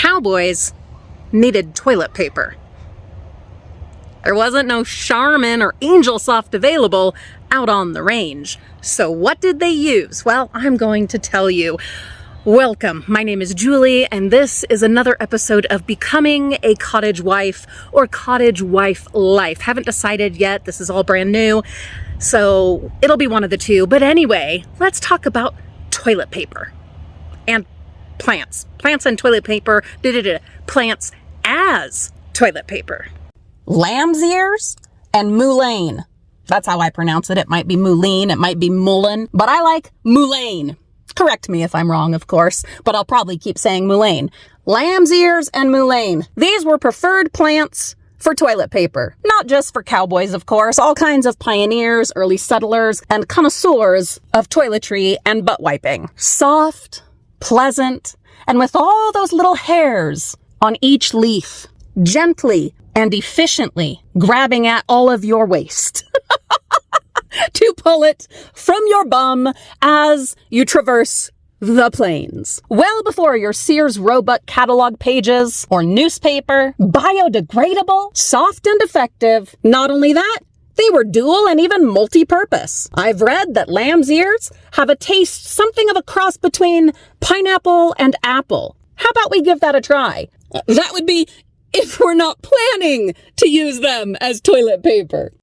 Cowboys needed toilet paper. There wasn't no Charmin or Angel Soft available out on the range. So what did they use? Well, I'm going to tell you. Welcome, my name is Julie, and this is another episode of Becoming a Cottage Wife or Cottage Wife Life. Haven't decided yet, this is all brand new, so it'll be one of the two. But anyway, let's talk about toilet paper and plants. Plants and toilet paper, plants as toilet paper. Lamb's ears and Mullein. That's how I pronounce it. It might be Mullein, it might be Mullein, but I like Mullein. Correct me if I'm wrong, of course, but I'll probably keep saying Mullein. Lamb's ears and Mullein. These were preferred plants for toilet paper. Not just for cowboys, of course. All kinds of pioneers, early settlers, and connoisseurs of toiletry and butt wiping. Soft, pleasant, and with all those little hairs on each leaf. Gently and efficiently grabbing at all of your waste. To pull it from your bum as you traverse the plains. Well before your Sears Roebuck catalog pages or newspaper, biodegradable, soft and effective. Not only that, they were dual and even multi-purpose. I've read that lamb's ears have a taste something of a cross between pineapple and apple. How about we give that a try? That would be if we're not planning to use them as toilet paper.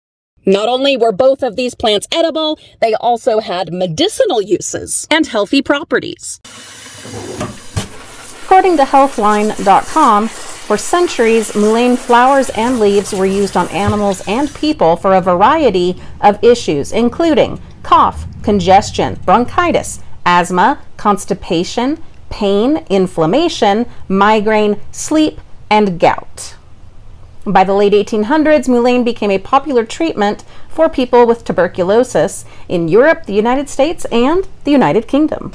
Not only were both of these plants edible, they also had medicinal uses and healthy properties. According to Healthline.com, for centuries, mullein flowers and leaves were used on animals and people for a variety of issues, including cough, congestion, bronchitis, asthma, constipation, pain, inflammation, migraine, sleep, and gout. By the late 1800s, mullein became a popular treatment for people with tuberculosis in Europe, the United States, and the United Kingdom.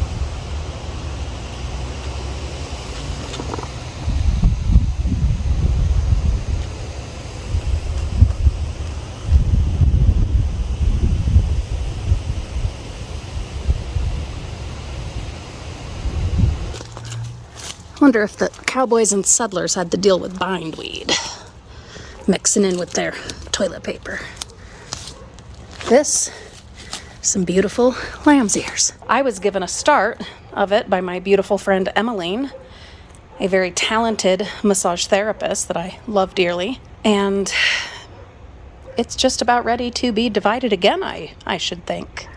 I wonder if the cowboys and settlers had to deal with bindweed mixing in with their toilet paper. This, some beautiful lamb's ears. I was given a start of it by my beautiful friend Emmeline, a very talented massage therapist that I love dearly. And it's just about ready to be divided again, I should think.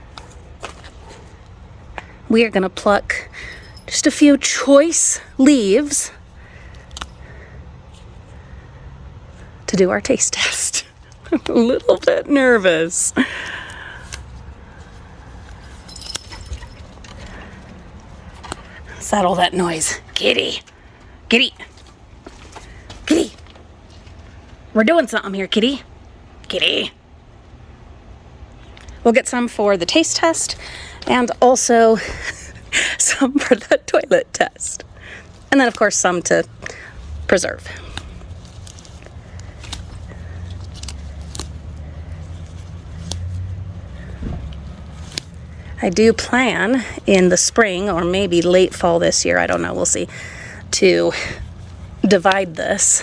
We are gonna pluck just a few choice leaves to do our taste test. I'm a little bit nervous. Is that all that noise? Kitty. Kitty. Kitty. We're doing something here, kitty. Kitty. We'll get some for the taste test and also some for the toilet test. And then, of course, some to preserve. I do plan in the spring or maybe late fall this year, I don't know, we'll see, to divide this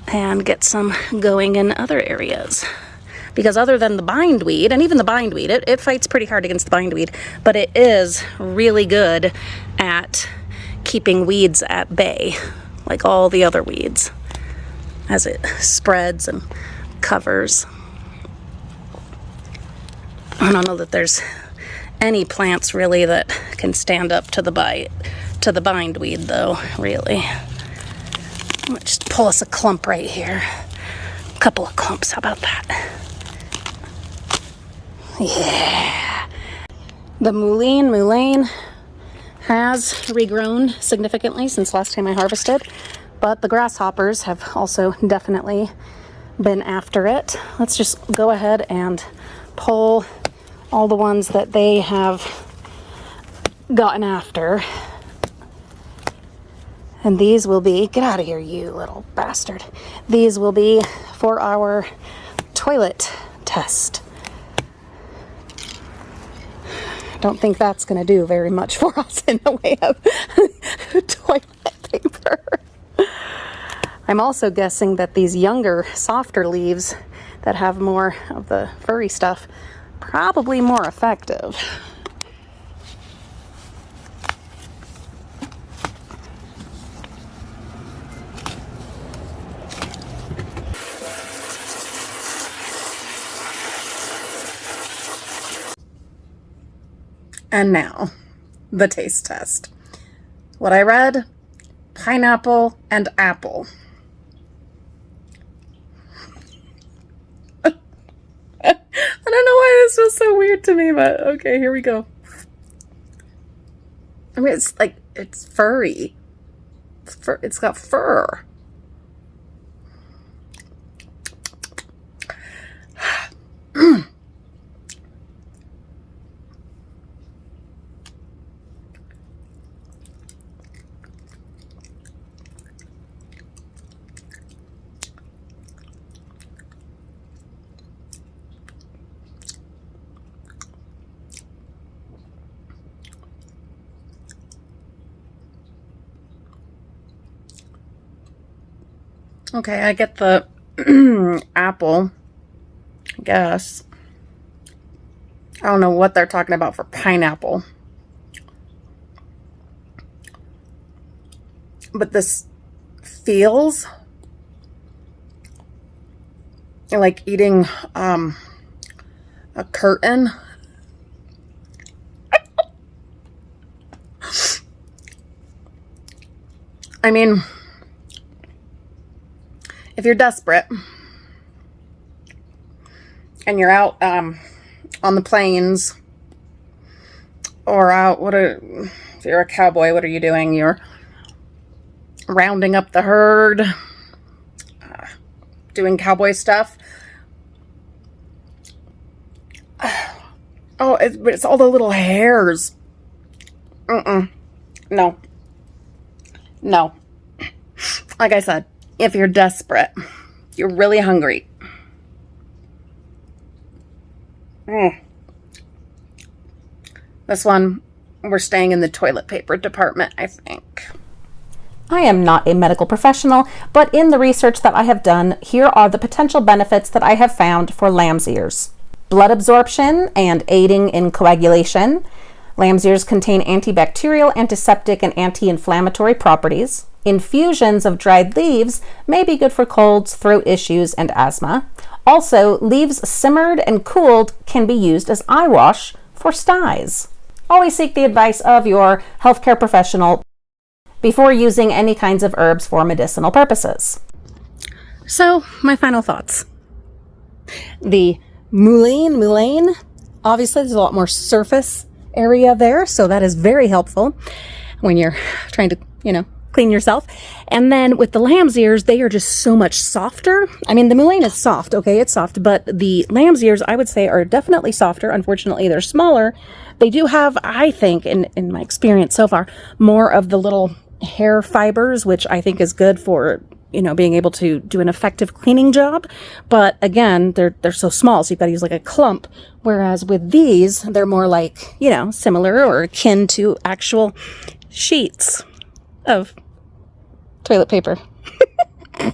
and get some going in other areas. Because other than the bindweed, and even the bindweed, it fights pretty hard against the bindweed, but it is really good at keeping weeds at bay, like all the other weeds, as it spreads and covers. I don't know that there's any plants really that can stand up to the bindweed though, really. I'm gonna just pull us a clump right here. A couple of clumps, how about that? Yeah. The mullein has regrown significantly since last time I harvested, but the grasshoppers have also definitely been after it. Let's just go ahead and pull all the ones that they have gotten after. And these will be, get out of here, you little bastard. These will be for our toilet test. Don't think that's going to do very much for us in the way of toilet paper. I'm also guessing that these younger, softer leaves that have more of the furry stuff, probably more effective. And now, the taste test. What I read, pineapple and apple. I don't know why this was so weird to me, but okay, here we go. I mean, it's like, it's furry. It's got fur. Okay, I get the apple, I guess. I don't know what they're talking about for pineapple. But this feels like eating a curtain. I mean, if you're desperate and you're out on the plains or out, if you're a cowboy, what are you doing? You're rounding up the herd, doing cowboy stuff. Oh, but it's all the little hairs. No. No. Like I said, if you're desperate, you're really hungry. This one, we're staying in the toilet paper department, I think. I am not a medical professional, but in the research that I have done, here are the potential benefits that I have found for lamb's ears. Blood absorption and aiding in coagulation. Lamb's ears contain antibacterial, antiseptic, and anti-inflammatory properties. Infusions of dried leaves may be good for colds, throat issues, and asthma. Also, leaves simmered and cooled can be used as eye wash for styes. Always seek the advice of your healthcare professional before using any kinds of herbs for medicinal purposes. So, my final thoughts. The Mullein, obviously there's a lot more surface area there, so that is very helpful when you're trying to, clean yourself. And then with the lamb's ears, they are just so much softer. I mean, the Mullein is soft, okay, it's soft, but the lamb's ears, I would say, are definitely softer. Unfortunately, they're smaller. They do have, I think, in my experience so far, more of the little hair fibers, which I think is good for, being able to do an effective cleaning job. But again, they're so small, so you've got to use like a clump. Whereas with these, they're more like, similar or akin to actual sheets of toilet paper.